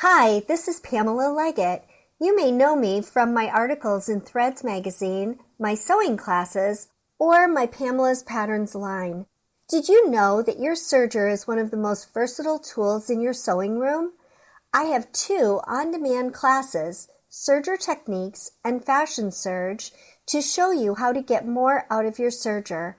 Hi, this is Pamela Leggett. You may know me from my articles in Threads magazine, my sewing classes, or my Pamela's Patterns line. Did you know that your serger is one of the most versatile tools in your sewing room? I have 2 on-demand classes, Serger Techniques and Fashion Serge, to show you how to get more out of your serger.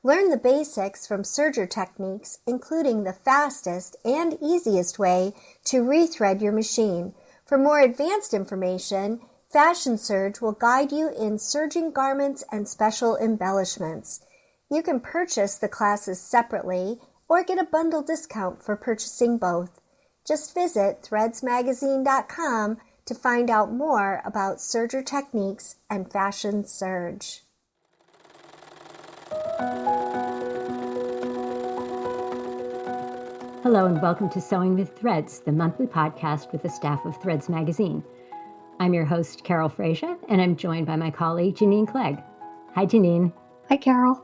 Learn the basics from serger techniques, including the fastest and easiest way to rethread your machine. For more advanced information, Fashion Serge will guide you in serging garments and special embellishments. You can purchase the classes separately or get a bundle discount for purchasing both. Just visit threadsmagazine.com to find out more about serger techniques and Fashion Serge. Hello and welcome to Sewing with Threads, the monthly podcast with the staff of Threads magazine. I'm your host, Carol Frasia, and I'm joined by my colleague, Janine Clegg. Hi, Janine. Hi, Carol.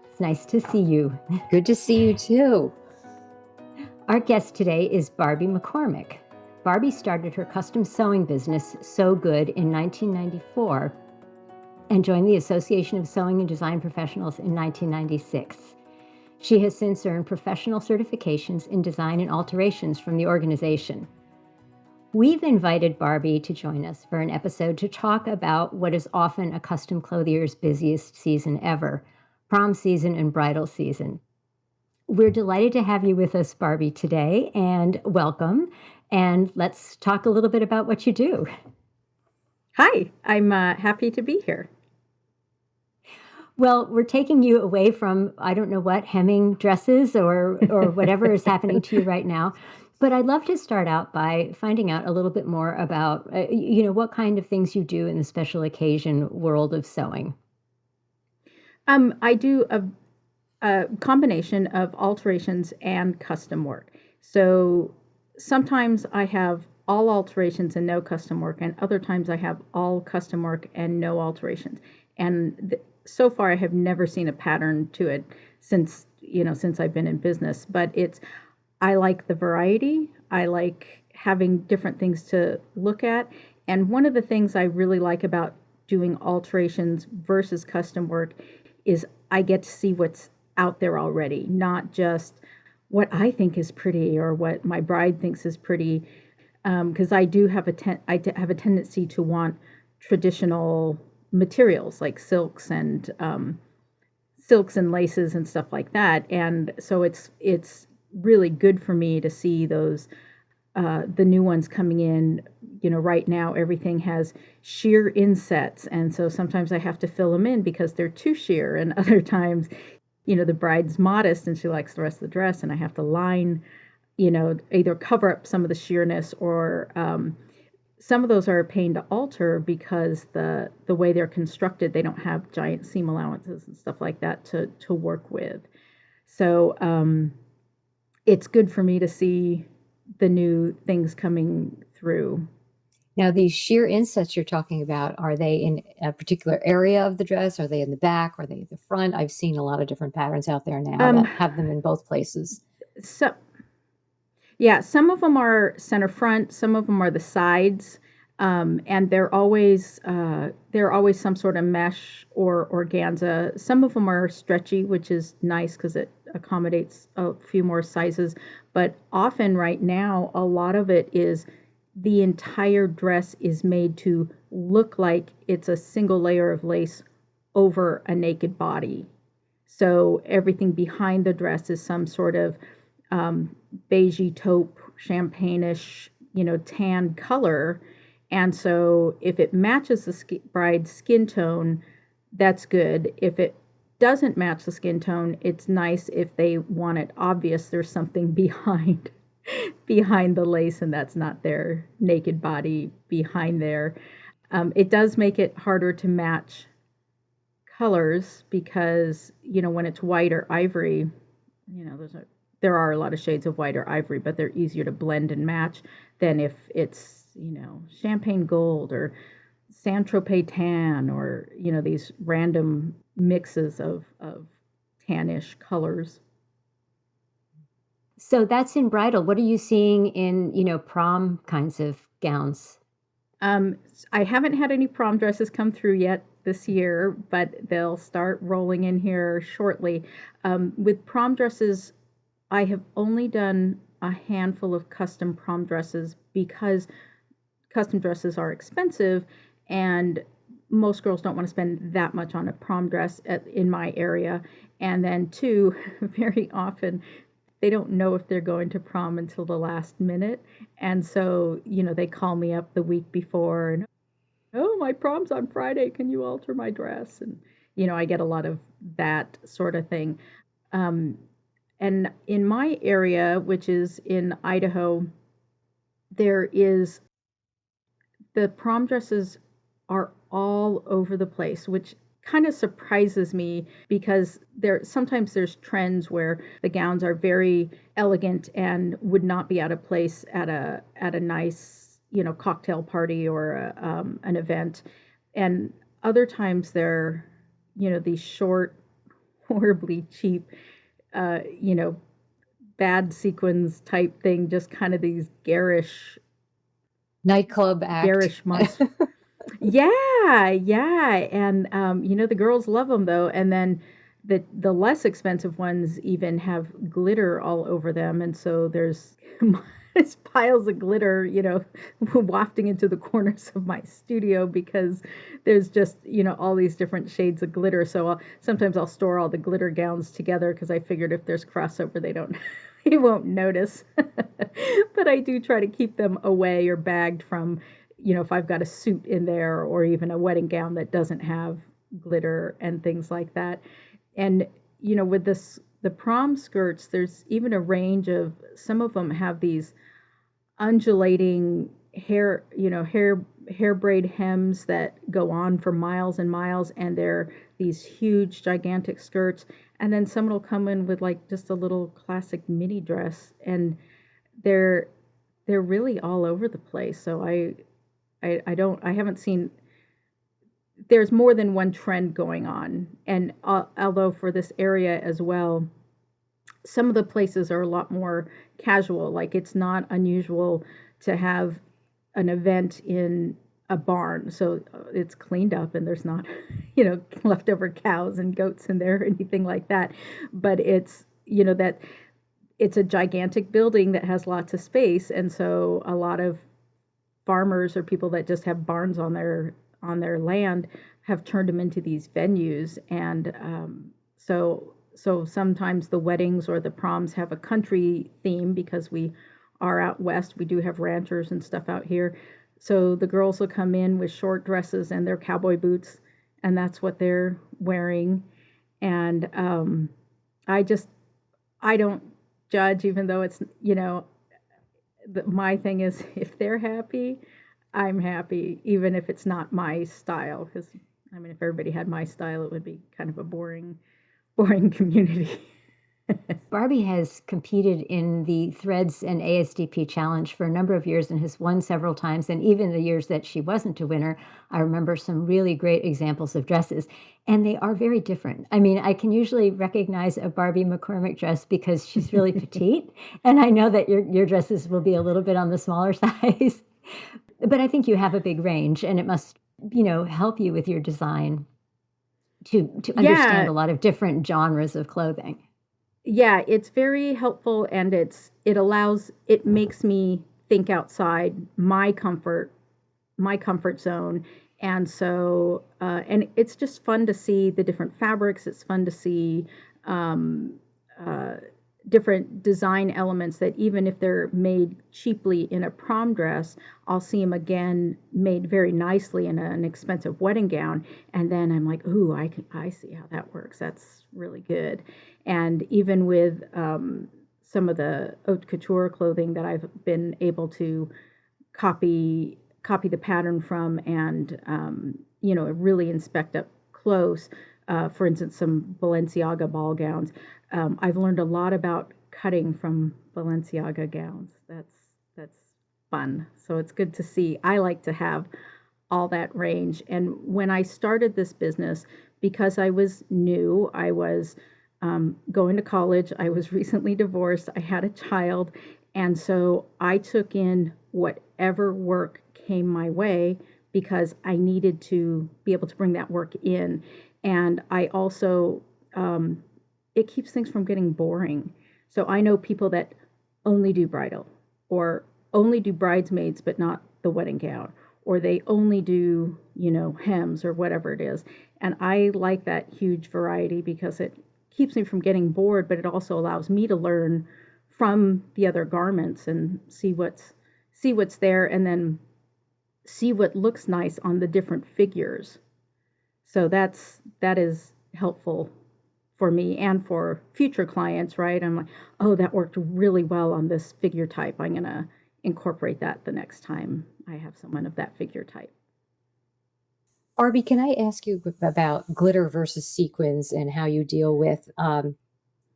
It's nice to see you. Good to see you, too. Our guest today is Barbie McCormick. Barbie started her custom sewing business, Sew Good, in 1994 and joined the Association of Sewing and Design Professionals in 1996. She has since earned professional certifications in design and alterations from the organization. We've invited Barbie to join us for an episode to talk about what is often a custom clothier's busiest season ever, prom season and bridal season. We're delighted to have you with us, Barbie, today, and welcome. And let's talk a little bit about what you do. Hi, I'm happy to be here. Well, we're taking you away from, I don't know what, hemming dresses or whatever is happening to you right now. But I'd love to start out by finding out a little bit more about, what kind of things you do in the special occasion world of sewing. I do a combination of alterations and custom work. So sometimes I have all alterations and no custom work, and other times I have all custom work and no alterations. And so far, I have never seen a pattern to it since I've been in business. But I like the variety. I like having different things to look at. And one of the things I really like about doing alterations versus custom work is I get to see what's out there already, not just what I think is pretty or what my bride thinks is pretty. Because I do have I have a tendency to want traditional materials like silks and laces and stuff like that, and so it's really good for me to see those the new ones coming in. Right now everything has sheer insets, and so sometimes I have to fill them in because they're too sheer, and other times the bride's modest and she likes the rest of the dress, and I have to line, either cover up some of the sheerness or some of those are a pain to alter because the way they're constructed, they don't have giant seam allowances and stuff like that to work with. So it's good for me to see the new things coming through. Now, these sheer insets you're talking about, are they in a particular area of the dress? Are they in the back? Are they at the front? I've seen a lot of different patterns out there now that have them in both places. Yeah, some of them are center front, some of them are the sides, and they're always some sort of mesh or organza. Some of them are stretchy, which is nice because it accommodates a few more sizes. But often right now, a lot of it is the entire dress is made to look like it's a single layer of lace over a naked body. So everything behind the dress is some sort of beigey taupe, champagne-ish, tan color. And so if it matches the bride's skin tone, that's good. If it doesn't match the skin tone, it's nice if they want it obvious there's something behind the lace and that's not their naked body behind there. It does make it harder to match colors because, when it's white or ivory, there are a lot of shades of white or ivory, but they're easier to blend and match than if it's, champagne gold or Saint-Tropez tan or, these random mixes of tannish colors. So that's in bridal. What are you seeing in, prom kinds of gowns? I haven't had any prom dresses come through yet this year, but they'll start rolling in here shortly. With prom dresses, I have only done a handful of custom prom dresses because custom dresses are expensive and most girls don't want to spend that much on a prom dress in my area. And then, two, very often they don't know if they're going to prom until the last minute. And so, they call me up the week before and, oh, my prom's on Friday. Can you alter my dress? And, I get a lot of that sort of thing. And in my area, which is in Idaho, the prom dresses are all over the place, which kind of surprises me because sometimes there's trends where the gowns are very elegant and would not be out of place at a nice cocktail party or an event, and other times they're these short, horribly cheap, bad sequins type thing, just kind of these Nightclub act. garish monsters. Yeah, yeah, and the girls love them though, and then the less expensive ones even have glitter all over them, and so there's piles of glitter, wafting into the corners of my studio because there's just all these different shades of glitter. So sometimes I'll store all the glitter gowns together because I figured if there's crossover, they won't notice. But I do try to keep them away or bagged from. If I've got a suit in there or even a wedding gown that doesn't have glitter and things like that. And, with the prom skirts, there's even a range of, some of them have these undulating hair braid hems that go on for miles and miles. And they're these huge, gigantic skirts. And then someone will come in with like just a little classic mini dress, and they're really all over the place. So I haven't seen, there's more than one trend going on. And although for this area as well, some of the places are a lot more casual. Like it's not unusual to have an event in a barn. So it's cleaned up and there's not, leftover cows and goats in there or anything like that. But it's, that it's a gigantic building that has lots of space. And so a lot of farmers or people that just have barns on their land have turned them into these venues, and so sometimes the weddings or the proms have a country theme because we are out west. We do have ranchers and stuff out here, so the girls will come in with short dresses and their cowboy boots, and that's what they're wearing. And I don't judge, even though it's my thing is if they're happy, I'm happy, even if it's not my style. Because if everybody had my style, it would be kind of a boring community. Barbie has competed in the Threads and ASDP challenge for a number of years and has won several times. And even the years that she wasn't a winner, I remember some really great examples of dresses. And they are very different. I can usually recognize a Barbie McCormick dress because she's really petite. And I know that your dresses will be a little bit on the smaller size. But I think you have a big range, and it must, help you with your design to understand Yeah, a lot of different genres of clothing. yeah, it's very helpful, and it makes me think outside my comfort zone. And so and it's just fun to see the different fabrics. It's fun to see um, uh, different design elements that even if they're made cheaply in a prom dress, I'll see them again made very nicely in an expensive wedding gown. And then I'm like, ooh, I see how that works. That's really good. And even with some of the haute couture clothing that I've been able to copy the pattern from, and really inspect up close. For instance, some Balenciaga ball gowns. I've learned a lot about cutting from Balenciaga gowns. That's fun. So it's good to see. I like to have all that range. And when I started this business, because I was new, I was going to college. I was recently divorced. I had a child. And so I took in whatever work came my way because I needed to be able to bring that work in. And I also, it keeps things from getting boring. So I know people that only do bridal or only do bridesmaids, but not the wedding gown, or they only do, hems or whatever it is. And I like that huge variety because it keeps me from getting bored, but it also allows me to learn from the other garments and see what's there, and then see what looks nice on the different figures. So that is helpful for me and for future clients, right? I'm like, oh, that worked really well on this figure type. I'm going to incorporate that the next time I have someone of that figure type. Barbie, can I ask you about glitter versus sequins and how you deal with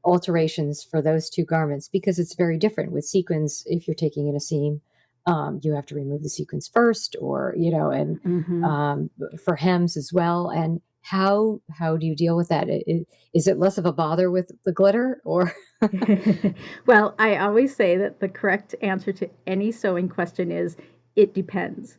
alterations for those two garments? Because it's very different with sequins. If you're taking in a seam, you have to remove the sequins first, or and for hems as well. And how do you deal with that? Is it less of a bother with the glitter, or? Well, I always say that the correct answer to any sewing question is it depends.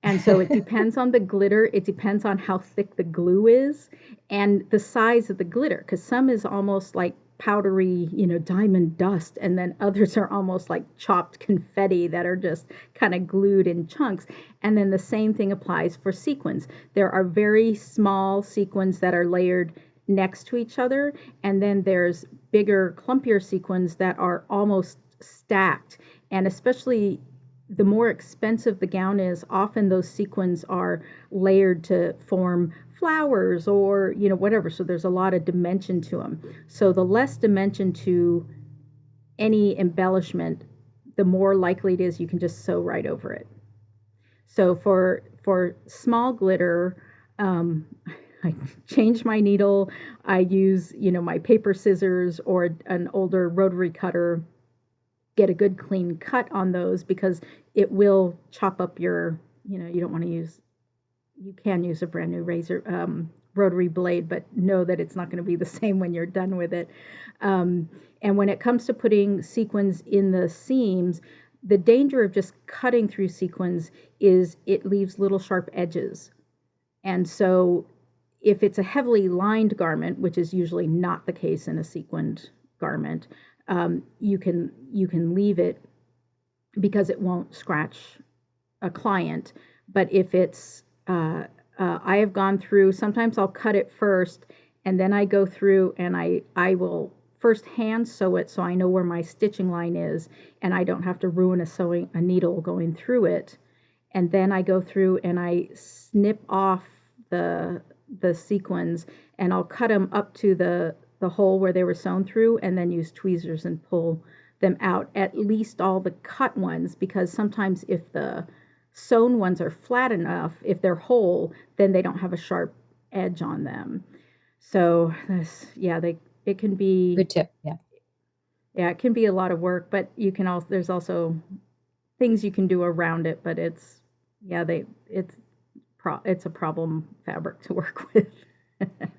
And so it depends on the glitter. It depends on how thick the glue is and the size of the glitter, because some is almost like powdery, diamond dust, and then others are almost like chopped confetti that are just kind of glued in chunks. And then the same thing applies for sequins. There are very small sequins that are layered next to each other, and then there's bigger, clumpier sequins that are almost stacked. And especially the more expensive the gown is, often those sequins are layered to form flowers or, whatever. So there's a lot of dimension to them. So the less dimension to any embellishment, the more likely it is you can just sew right over it. So for small glitter, I change my needle. I use, my paper scissors or an older rotary cutter, get a good clean cut on those, because it will chop up your, you don't want to use, you can use a brand new rotary blade, but know that it's not going to be the same when you're done with it. And when it comes to putting sequins in the seams, the danger of just cutting through sequins is it leaves little sharp edges. And so if it's a heavily lined garment, which is usually not the case in a sequined garment, you can leave it because it won't scratch a client. But if it's, I have gone through, sometimes I'll cut it first, and then I go through and I will first hand sew it so I know where my stitching line is, and I don't have to ruin a needle going through it. And then I go through and I snip off the sequins, and I'll cut them up to the hole where they were sewn through, and then use tweezers and pull them out, at least all the cut ones, because sometimes if the sewn ones are flat enough, if they're whole, then they don't have a sharp edge on them. So it can be Good tip. Yeah, it can be a lot of work, but you can also, there's also things you can do around it, but it's a problem fabric to work with.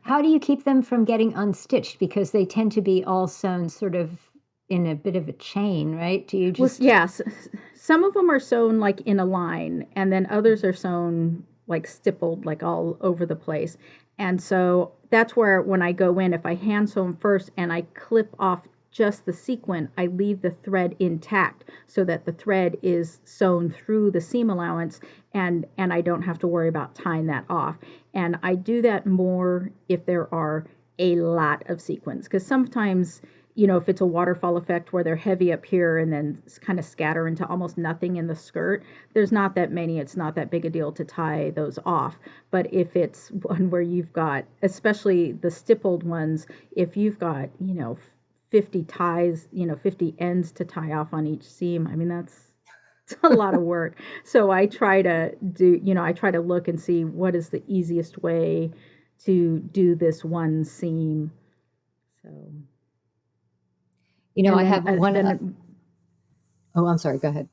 How do you keep them from getting unstitched? Because they tend to be all sewn sort of in a bit of a chain, right? Do you just... Well, yes. Some of them are sewn like in a line, and then others are sewn like stippled, like all over the place. And so that's where, when I go in, if I hand sew them first and I clip off just the sequin, I leave the thread intact so that the thread is sewn through the seam allowance, and I don't have to worry about tying that off. And I do that more if there are a lot of sequins, because sometimes, if it's a waterfall effect where they're heavy up here and then kind of scatter into almost nothing in the skirt, there's not that many. It's not that big a deal to tie those off. But if it's one where you've got, especially the stippled ones, if you've got, 50 ties, 50 ends to tie off on each seam, I mean, it's a lot of work. So I try to look and see what is the easiest way to do this one seam. So, I have one. Oh, I'm sorry. Go ahead.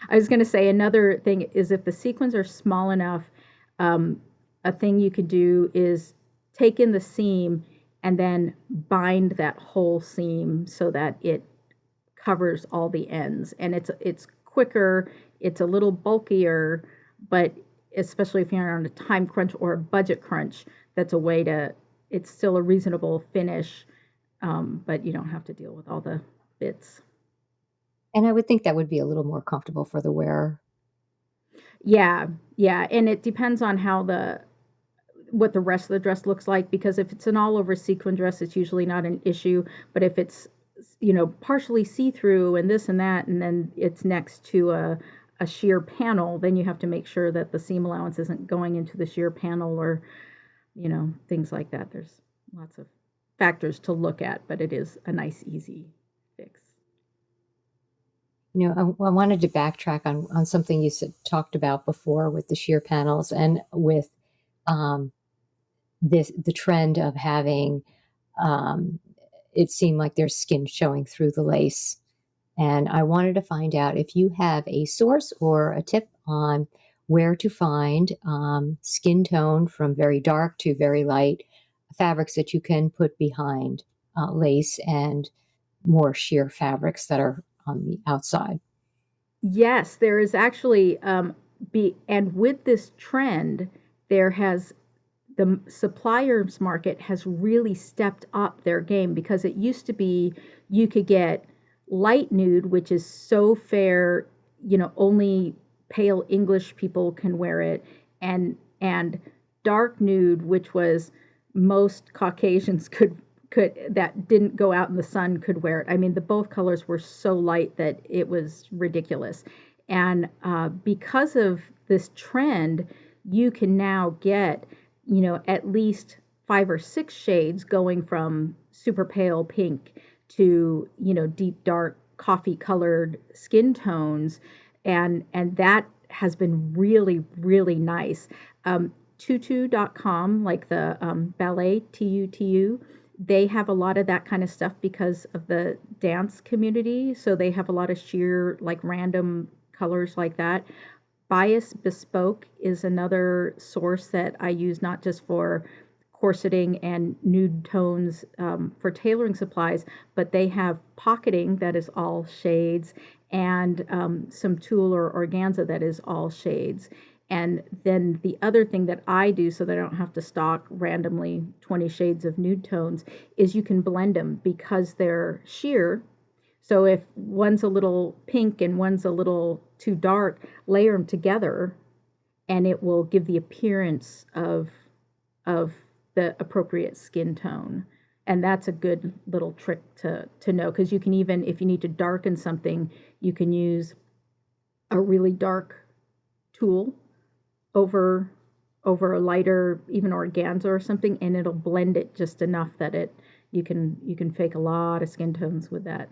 I was going to say, another thing is, if the sequins are small enough, a thing you could do is take in the seam and then bind that whole seam so that it covers all the ends. And it's quicker, it's a little bulkier, but especially if you're on a time crunch or a budget crunch, that's a way to, it's still a reasonable finish, but you don't have to deal with all the bits. And I would think that would be a little more comfortable for the wearer. Yeah, yeah, and it depends on what the rest of the dress looks like, because if it's an all over sequin dress, it's usually not an issue. But if it's, partially see-through and this and that, and then it's next to a sheer panel, then you have to make sure that the seam allowance isn't going into the sheer panel, or, things like that. There's lots of factors to look at, but it is a nice, easy fix. I wanted to backtrack on something you talked about before with the sheer panels, and with the trend of having it seem like there's skin showing through the lace. And I wanted to find out if you have a source or a tip on where to find skin tone from very dark to very light fabrics that you can put behind lace and more sheer fabrics that are on the outside. Yes, there is actually, and with this trend, the suppliers market has really stepped up their game, because it used to be you could get light nude, which is so fair, only pale English people can wear it, and dark nude, which was most Caucasians could that didn't go out in the sun could wear it. I mean, both colors were so light that it was ridiculous. And because of this trend, you can now get, at least 5 or 6 shades, going from super pale pink to, deep dark coffee colored skin tones. And that has been really, really nice. Tutu.com, like the ballet, TUTU, they have a lot of that kind of stuff because of the dance community. So they have a lot of sheer, like, random colors like that. Bias Bespoke is another source that I use, not just for corseting and nude tones for tailoring supplies, but they have pocketing that is all shades, and some tulle or organza that is all shades. And then the other thing that I do, so that I don't have to stock randomly 20 shades of nude tones, is you can blend them because they're sheer. So if one's a little pink and one's a little too dark, layer them together, and it will give the appearance of the appropriate skin tone. And that's a good little trick to know, because you can even, if you need to darken something, you can use a really dark tulle over a lighter, even organza or something, and it'll blend it just enough that you can fake a lot of skin tones with that.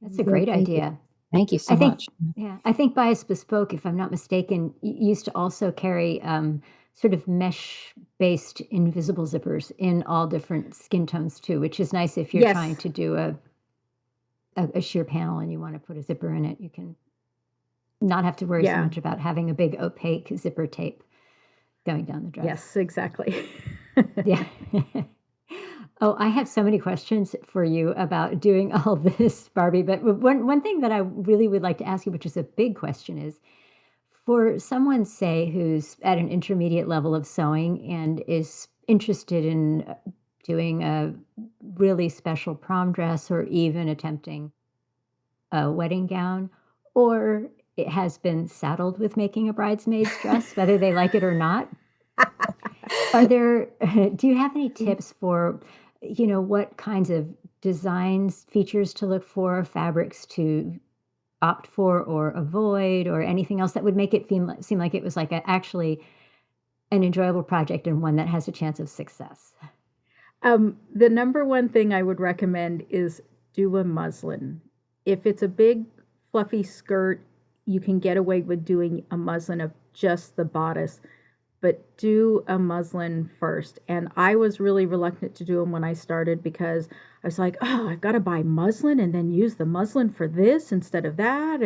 That's a great idea. Thank you so much. Yeah, I think Bias Bespoke, if I'm not mistaken, used to also carry sort of mesh-based invisible zippers in all different skin tones too, which is nice if you're trying to do a sheer panel and you want to put a zipper in it. You can not have to worry so much about having a big opaque zipper tape going down the dress. Yes, exactly. Yeah. Oh, I have so many questions for you about doing all this, Barbie. But one thing that I really would like to ask you, which is a big question, is for someone, say, who's at an intermediate level of sewing and is interested in doing a really special prom dress, or even attempting a wedding gown, or it has been saddled with making a bridesmaid's dress, whether they like it or not. Do you have any tips for, what kinds of designs, features to look for, fabrics to opt for or avoid, or anything else that would make it seem like it was like actually an enjoyable project and one that has a chance of success? The number one thing I would recommend is do a muslin. If it's a big fluffy skirt, you can get away with doing a muslin of just the bodice, but do a muslin first. And I was really reluctant to do them when I started, because I was like, oh, I've got to buy muslin and then use the muslin for this instead of that.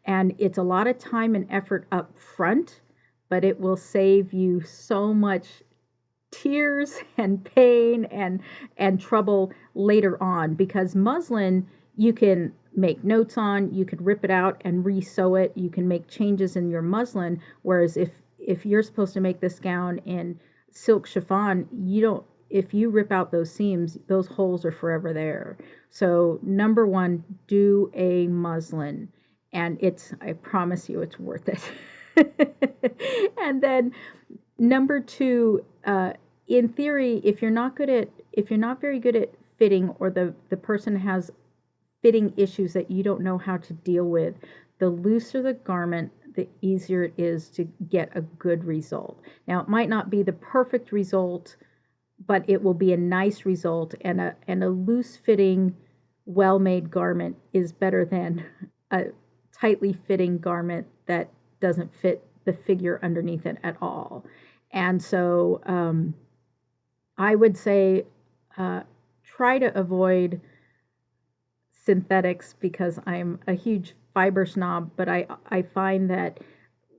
And it's a lot of time and effort up front, but it will save you so much tears and pain and trouble later on, because muslin you can make notes on, you could rip it out and re-sew it, you can make changes in your muslin, whereas if you're supposed to make this gown in silk chiffon, you don't, if you rip out those seams, those holes are forever there. So number one, do a muslin, and I promise you it's worth it. And then number two, in theory, if you're not very good at fitting, or the person has fitting issues that you don't know how to deal with, the looser the garment, the easier it is to get a good result. Now, it might not be the perfect result, but it will be a nice result, and a loose fitting, well-made garment is better than a tightly fitting garment that doesn't fit the figure underneath it at all. And so I would say try to avoid synthetics, because I'm a huge fiber snob, but I find that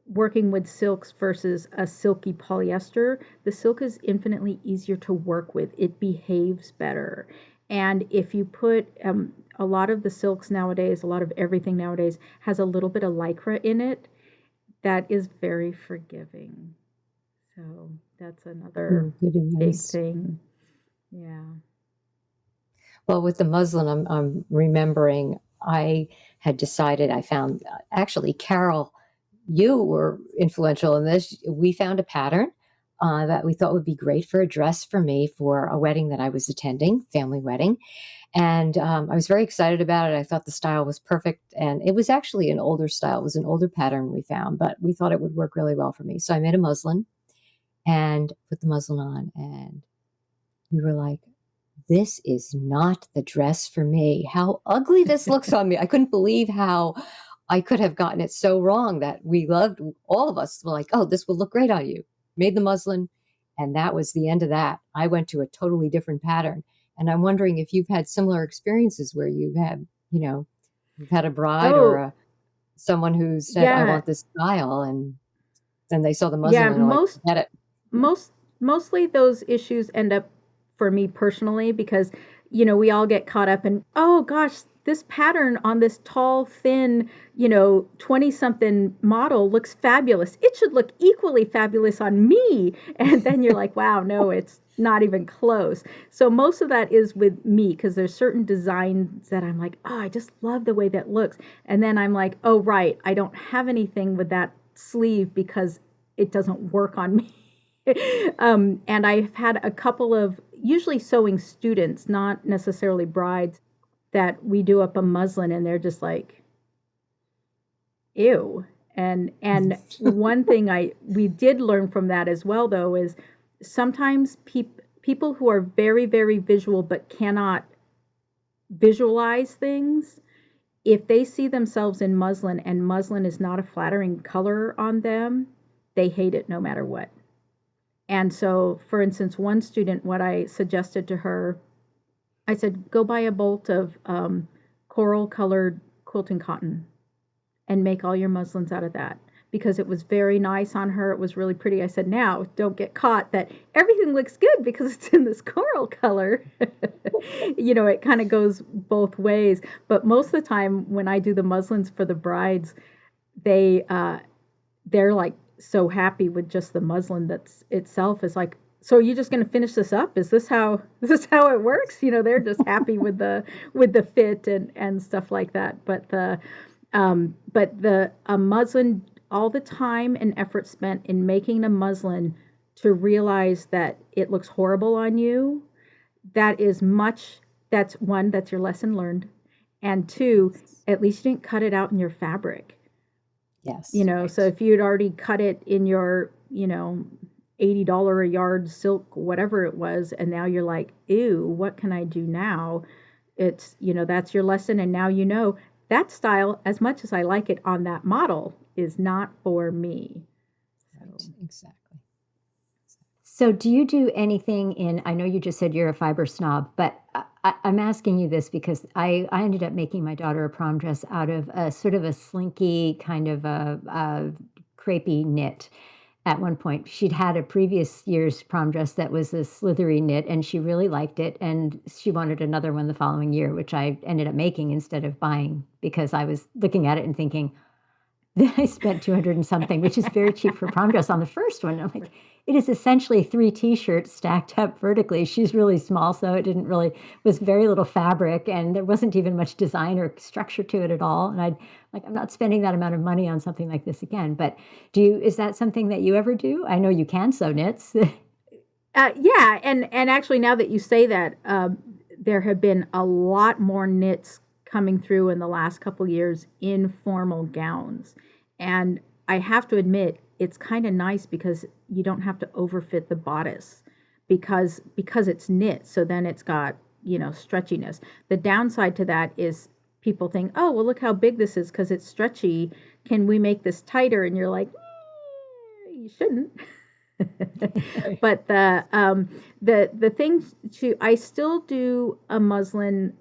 working with silks versus a silky polyester, the silk is infinitely easier to work with. It behaves better. And if you put a lot of the silks nowadays, a lot of everything nowadays has a little bit of lycra in it, that is very forgiving. So that's another good big advice. thing. Yeah. Well, with the muslin, I'm remembering I had decided, I found, actually, Carol, you were influential in this. We found a pattern that we thought would be great for a dress for me for a wedding that I was attending, family wedding. And I was very excited about it. I thought the style was perfect. And it was actually an older style. It was an older pattern we found, but we thought it would work really well for me. So I made a muslin and put the muslin on. And we were like, this is not the dress for me. How ugly this looks on me. I couldn't believe how I could have gotten it so wrong, that we loved, all of us were like, oh, this will look great on you. Made the muslin, and that was the end of that. I went to a totally different pattern. And I'm wondering if you've had similar experiences where you've had a bride or someone who said, I want this style, and then they saw the muslin and they're like, get it. Mostly those issues end up, for me personally, because, we all get caught up in, oh gosh, this pattern on this tall, thin, 20-something model looks fabulous. It should look equally fabulous on me. And then you're like, wow, no, it's not even close. So most of that is with me, because there's certain designs that I'm like, oh, I just love the way that looks. And then I'm like, oh, right, I don't have anything with that sleeve because it doesn't work on me. And I've had a couple of, usually sewing students, not necessarily brides, that we do up a muslin and they're just like, ew. And one thing we did learn from that as well, though, is sometimes people who are very, very visual but cannot visualize things, if they see themselves in muslin and muslin is not a flattering color on them, they hate it no matter what. And so, for instance, one student, what I suggested to her, I said, go buy a bolt of coral-colored quilting cotton and make all your muslins out of that, because it was very nice on her. It was really pretty. I said, now, don't get caught that everything looks good because it's in this coral color. It kind of goes both ways. But most of the time when I do the muslins for the brides, they're like, so happy with just the muslin that's itself is like, so you're just going to finish this up? Is this how it works? They're just happy with the fit and stuff like that. But a muslin, all the time and effort spent in making a muslin to realize that it looks horrible on you, that's one, that's your lesson learned. And two, at least you didn't cut it out in your fabric. Yes. Right. So if you'd already cut it in your, $80 a yard silk, whatever it was, and now you're like, ew, what can I do now? It's, that's your lesson. And now that style, as much as I like it on that model, is not for me. Right. Exactly. So do you do anything I know you just said you're a fiber snob, but I'm asking you this because I ended up making my daughter a prom dress out of a sort of a slinky kind of a crepey knit. at one point. She'd had a previous year's prom dress that was a slithery knit, and she really liked it, and she wanted another one the following year, which I ended up making instead of buying because I was looking at it and thinking, I spent 200 and something, which is very cheap for a prom dress on the first one. I'm like, it is essentially 3 T-shirts stacked up vertically. She's really small, so it didn't really was very little fabric, and there wasn't even much design or structure to it at all. And I'm not spending that amount of money on something like this again. But is that something that you ever do? I know you can sew knits. Yeah, and actually now that you say that, there have been a lot more knits coming through in the last couple years in formal gowns. And I have to admit, it's kind of nice because you don't have to overfit the bodice because it's knit. So then it's got, stretchiness. The downside to that is people think, oh, well, look how big this is because it's stretchy. Can we make this tighter? And you're like, you shouldn't. But the thing I still do a muslin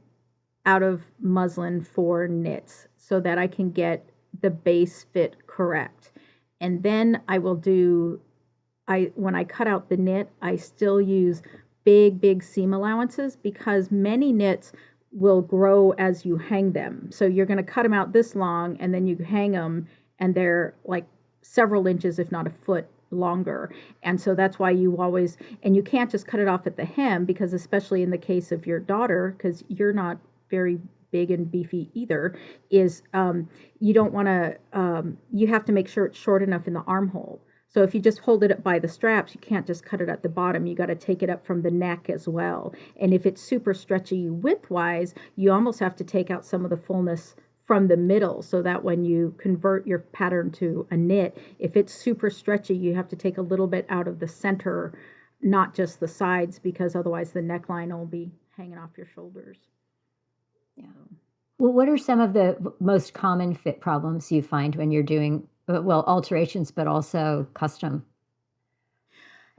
out of muslin for knits so that I can get the base fit correct. And then I will when I cut out the knit, I still use big seam allowances because many knits will grow as you hang them. So you're going to cut them out this long and then you hang them and they're like several inches, if not a foot longer. And so that's why and you can't just cut it off at the hem because especially in the case of your daughter, because you're not very big and beefy either, is you don't want to, you have to make sure it's short enough in the armhole. So if you just hold it up by the straps, you can't just cut it at the bottom. You got to take it up from the neck as well. And if it's super stretchy width-wise, you almost have to take out some of the fullness from the middle so that when you convert your pattern to a knit, if it's super stretchy, you have to take a little bit out of the center, not just the sides, because otherwise the neckline will be hanging off your shoulders. Yeah. Well, what are some of the most common fit problems you find when you're doing, alterations, but also custom?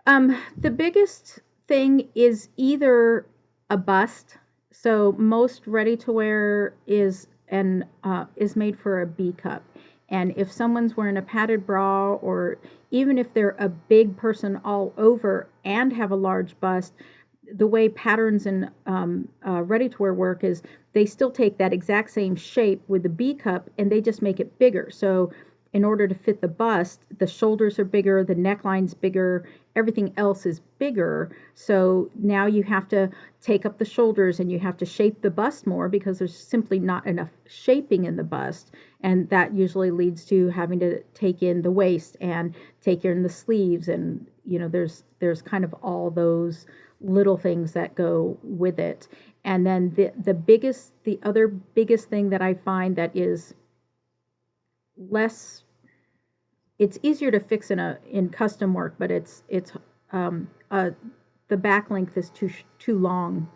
The biggest thing is either a bust. So most ready-to-wear is made for a B cup. And if someone's wearing a padded bra, or even if they're a big person all over and have a large bust, the way patterns and ready-to-wear work is they still take that exact same shape with the B cup and they just make it bigger. So in order to fit the bust, the shoulders are bigger, the neckline's bigger, everything else is bigger. So now you have to take up the shoulders and you have to shape the bust more because there's simply not enough shaping in the bust. And that usually leads to having to take in the waist and take in the sleeves. And, there's kind of all those little things that go with it. And then the other biggest thing that I find that is it's easier to fix in custom work, but the back length is too long.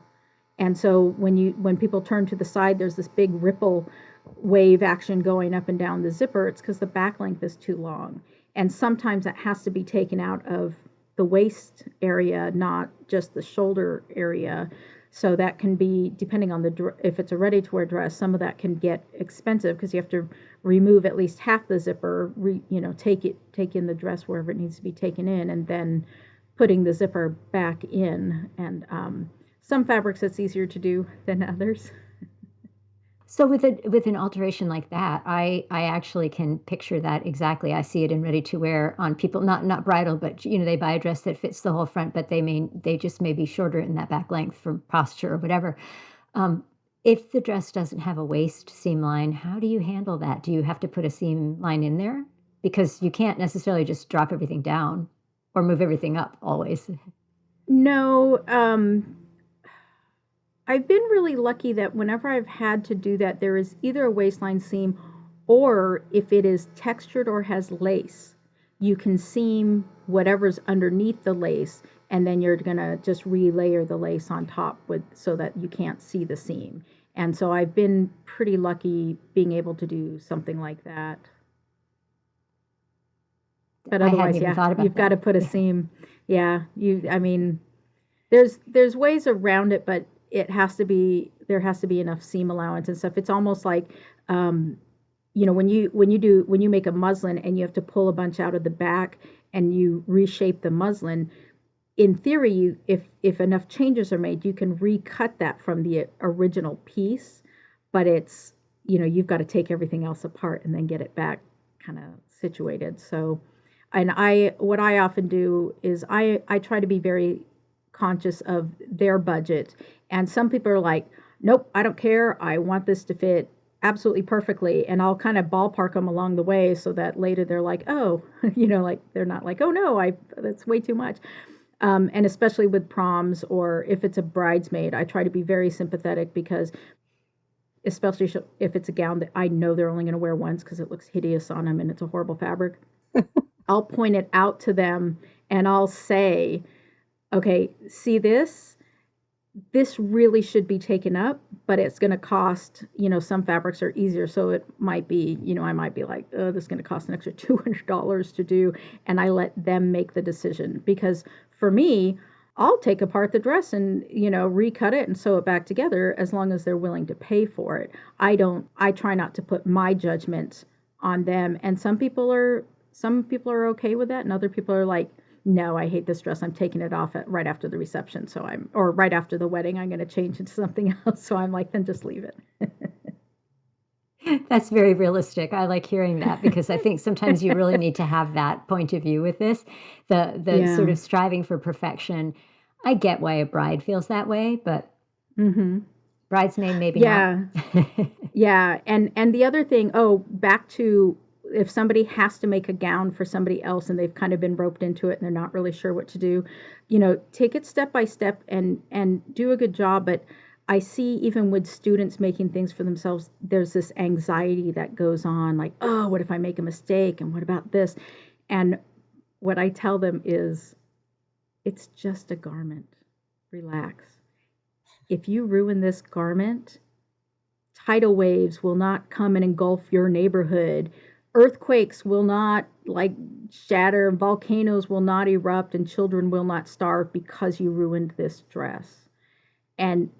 And so when people turn to the side, there's this big ripple wave action going up and down the zipper. It's because the back length is too long. And sometimes that has to be taken out of the waist area, not just the shoulder area. So that can be, depending on if it's a ready-to-wear dress, some of that can get expensive because you have to remove at least half the zipper, take in the dress wherever it needs to be taken in, and then putting the zipper back in. And some fabrics it's easier to do than others. So with an alteration like that, I actually can picture that exactly. I see it in ready to wear on people, not bridal, but they buy a dress that fits the whole front, but they just may be shorter in that back length for posture or whatever. If the dress doesn't have a waist seam line, how do you handle that? Do you have to put a seam line in there? Because you can't necessarily just drop everything down or move everything up always. No, I've been really lucky that whenever I've had to do that, there is either a waistline seam, or if it is textured or has lace, you can seam whatever's underneath the lace, and then you're going to just relayer the lace on top so that you can't see the seam. And so I've been pretty lucky being able to do something like that. But otherwise, you've got to put a seam. Yeah, there's ways around it, but there has to be enough seam allowance and stuff. It's almost like when you make a muslin and you have to pull a bunch out of the back and you reshape the muslin, in theory, if enough changes are made, you can recut that from the original piece, but it's, you've got to take everything else apart and then get it back kind of situated. So, and what I often do is I try to be very conscious of their budget. And some people are like, nope, I don't care. I want this to fit absolutely perfectly. And I'll kind of ballpark them along the way so that later they're like, oh, like they're not like, oh no, that's way too much. And especially with proms, or if it's a bridesmaid, I try to be very sympathetic, because especially if it's a gown that I know they're only going to wear once because it looks hideous on them and it's a horrible fabric, I'll point it out to them and I'll say, okay, see this? This really should be taken up, but it's going to cost, some fabrics are easier. So it might be, I might be like, oh, this is going to cost an extra $200 to do. And I let them make the decision, because for me, I'll take apart the dress and, recut it and sew it back together as long as they're willing to pay for it. I try not to put my judgment on them. And some people are okay with that. And other people are like, no, I hate this dress. I'm taking it off right after the reception. Or right after the wedding, I'm going to change into something else. So I'm like, then just leave it. That's very realistic. I like hearing that, because I think sometimes you really need to have that point of view with this, the Yeah. sort of striving for perfection. I get why a bride feels that way, but bridesmaid maybe Yeah. not. Yeah. And the other thing, back to, if somebody has to make a gown for somebody else and they've kind of been roped into it and they're not really sure what to do, take it step by step and do a good job. But I see, even with students making things for themselves, there's this anxiety that goes on, like, oh, what if I make a mistake? And what about this? And what I tell them is, it's just a garment. Relax. If you ruin this garment, tidal waves will not come and engulf your neighborhood. Earthquakes will not shatter, volcanoes will not erupt, and children will not starve because you ruined this dress. And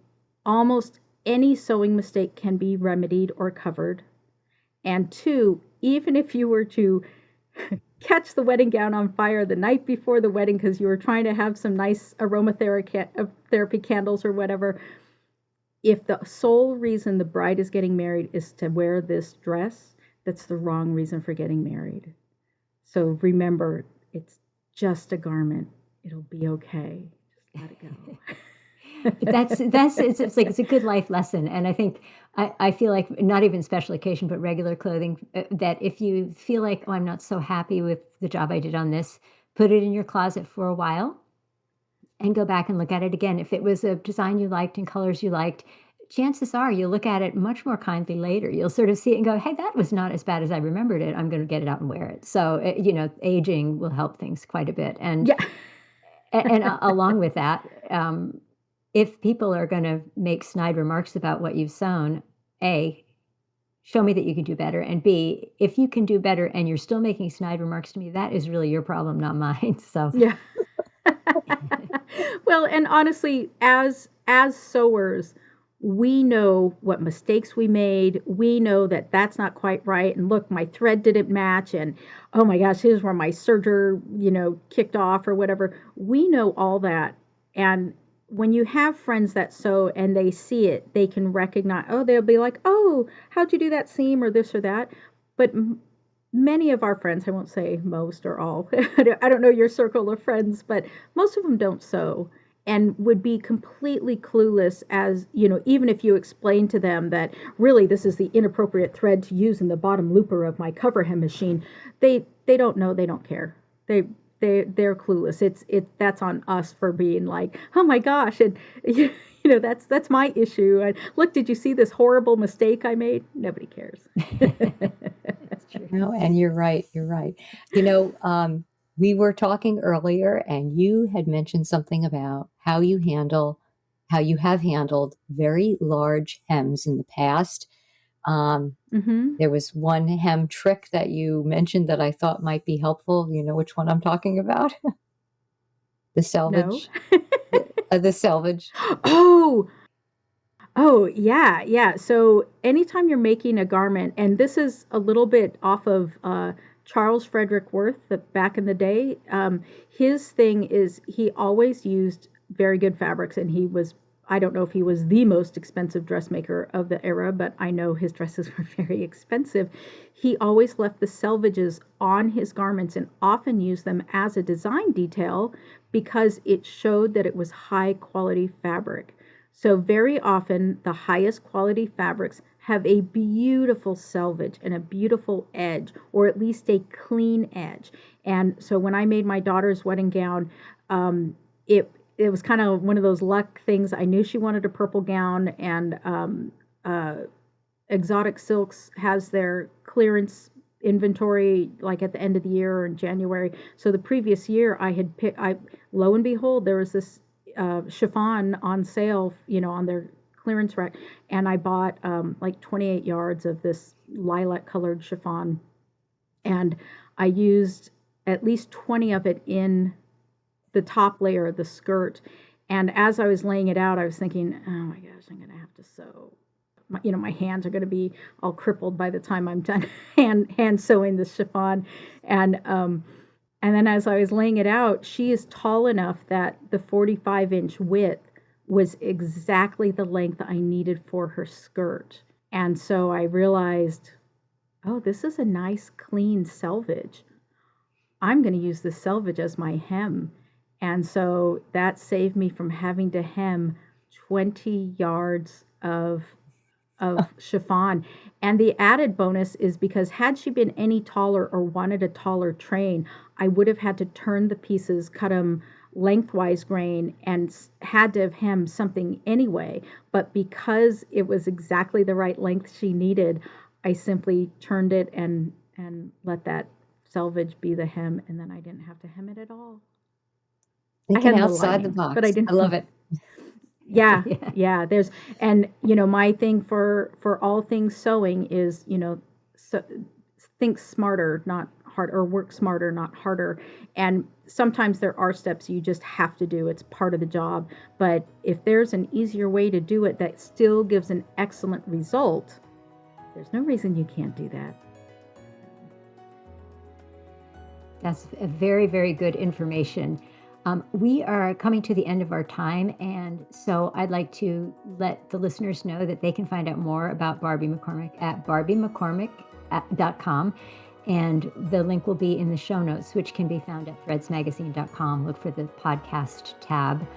almost any sewing mistake can be remedied or covered. And two, even if you were to catch the wedding gown on fire the night before the wedding because you were trying to have some nice aromatherapy candles or whatever, if the sole reason the bride is getting married is to wear this dress, that's the wrong reason for getting married. So remember, it's just a garment. It'll be okay. Just let it go. It's like, it's a good life lesson. And I think, I feel like, not even special occasion, but regular clothing, that if you feel like, oh, I'm not so happy with the job I did on this, put it in your closet for a while and go back and look at it again. If it was a design you liked and colors you liked, chances are you'll look at it much more kindly later. You'll sort of see it and go, hey, that was not as bad as I remembered it. I'm going to get it out and wear it. So, aging will help things quite a bit. And, Yeah. and along with that, if people are going to make snide remarks about what you've sewn, A, show me that you can do better. And B, if you can do better and you're still making snide remarks to me, that is really your problem, not mine. So, Yeah. Well, and honestly, as sewers, we know what mistakes we made. We know that that's not quite right. And look, my thread didn't match. And oh my gosh, here's where my serger, kicked off or whatever. We know all that. And when you have friends that sew and they see it, they can recognize, they'll be like, oh, how'd you do that seam or this or that? But many of our friends, I won't say most or all, I don't know your circle of friends, but most of them don't sew and would be completely clueless as, even if you explain to them that really this is the inappropriate thread to use in the bottom looper of my cover hem machine, they don't know, they don't care. They're clueless. That's on us for being like, oh my gosh, and that's my issue. And look, did you see this horrible mistake I made? Nobody cares. that's true. No, and you're right. You're right. We were talking earlier, and you had mentioned something about how you have handled very large hems in the past. There was one hem trick that you mentioned that I thought might be helpful. You know which one I'm talking about? The Selvage. No. The Selvage. Oh, Oh, yeah, yeah. So anytime you're making a garment, and this is a little bit off of Charles Frederick Worth, back in the day, his thing is he always used very good fabrics, and I don't know if he was the most expensive dressmaker of the era, but I know his dresses were very expensive. He always left the selvages on his garments and often used them as a design detail because it showed that it was high quality fabric. So very often the highest quality fabrics have a beautiful selvage and a beautiful edge, or at least a clean edge. And so when I made my daughter's wedding gown, it was kind of one of those luck things. I knew she wanted a purple gown, and Exotic Silks has their clearance inventory like at the end of the year or in January. So the previous year lo and behold, there was this chiffon on sale, on their clearance rack, and I bought like 28 yards of this lilac colored chiffon, and I used at least 20 of it in the top layer of the skirt. And as I was laying it out, I was thinking, oh my gosh, I'm gonna have to sew. My hands are going to be all crippled by the time I'm done hand sewing the chiffon. And then as I was laying it out, she is tall enough that the 45-inch width was exactly the length I needed for her skirt. And so I realized, oh, this is a nice clean selvage. I'm going to use the selvage as my hem. And so that saved me from having to hem 20 yards of chiffon. And the added bonus is because had she been any taller or wanted a taller train, I would have had to turn the pieces, cut them lengthwise grain, and had to have hemmed something anyway. But because it was exactly the right length she needed, I simply turned it and let that selvage be the hem, and then I didn't have to hem it at all. Thinking outside the box. But I didn't. I love it. Yeah. There's, and my thing for all things sewing is, think smarter, not hard, or work smarter, not harder. And sometimes there are steps you just have to do. It's part of the job. But if there's an easier way to do it that still gives an excellent result, there's no reason you can't do that. That's a very, very good information. We are coming to the end of our time, and so I'd like to let the listeners know that they can find out more about Barbie McCormick at barbiemccormick.com, and the link will be in the show notes, which can be found at threadsmagazine.com. Look for the podcast tab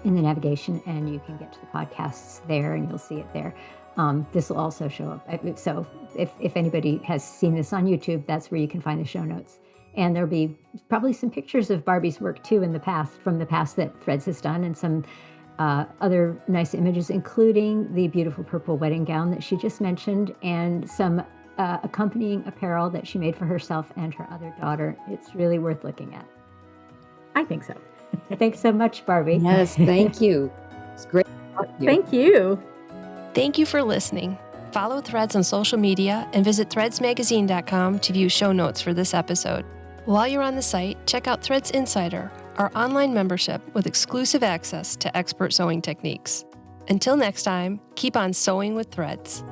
in the navigation, and you can get to the podcasts there, and you'll see it there. This will also show up. So if anybody has seen this on YouTube, that's where you can find the show notes. And there'll be probably some pictures of Barbie's work too from the past that Threads has done, and some other nice images, including the beautiful purple wedding gown that she just mentioned, and some accompanying apparel that she made for herself and her other daughter. It's really worth looking at. I think so. Thanks so much, Barbie. Yes, thank you. It's great. Thank you. Thank you for listening. Follow Threads on social media and visit threadsmagazine.com to view show notes for this episode. While you're on the site, check out Threads Insider, our online membership with exclusive access to expert sewing techniques. Until next time, keep on sewing with Threads.